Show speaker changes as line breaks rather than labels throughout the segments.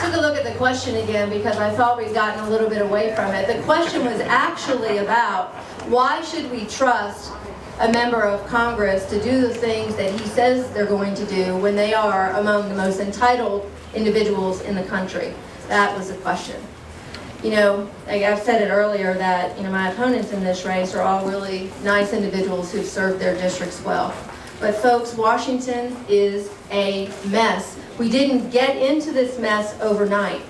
took a look at the question again because I thought we'd gotten a little bit away from it. The question was actually about why should we trust a member of Congress to do the things that he says they're going to do when they are among the most entitled individuals in the country. That was the question. You know, like I've said it earlier that, my opponents in this race are all really nice individuals who've served their districts well. But folks, Washington is a mess. We didn't get into this mess overnight.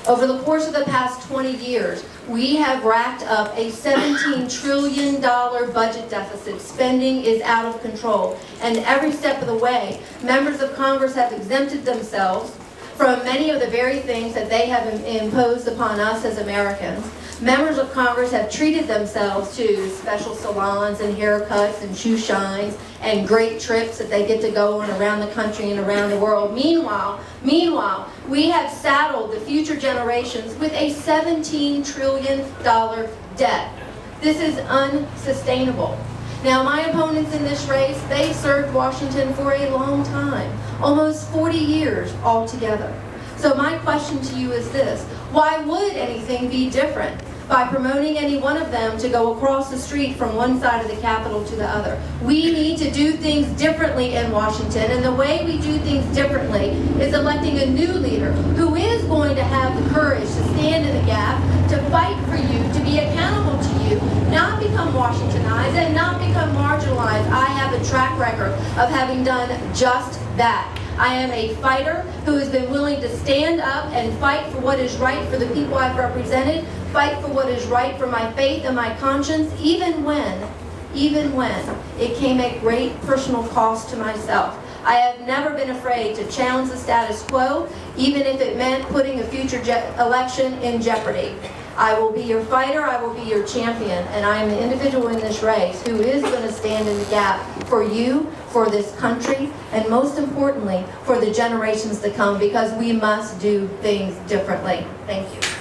Over the course of the past 20 years, we have racked up a $17 trillion budget deficit. Spending is out of control. And every step of the way, members of Congress have exempted themselves from many of the very things that they have imposed upon us as Americans. Members of Congress have treated themselves to special salons and haircuts and shoe shines and great trips that they get to go on around the country and around the world. Meanwhile, we have saddled the future generations with a $17 trillion debt. This is unsustainable. Now, my opponents in this race, they served Washington for a long time, almost 40 years altogether. So my question to you is this: why would anything be different by promoting any one of them to go across the street from one side of the Capitol to the other? We need to do things differently in Washington, and the way we do things differently is electing a new leader who is going to have the courage to stand in the gap, to fight for you, to be accountable to you, not become Washingtonized and not become marginalized. I have a track record of having done just that. I am a fighter who has been willing to stand up and fight for what is right for the people I've represented, fight for what is right for my faith and my conscience, even when it came at great personal cost to myself. I have never been afraid to challenge the status quo, even if it meant putting a future election in jeopardy. I will be your fighter, I will be your champion, and I am the individual in this race who is going to stand in the gap for you, for this country, and most importantly, for the generations to come, because we must do things differently. Thank you.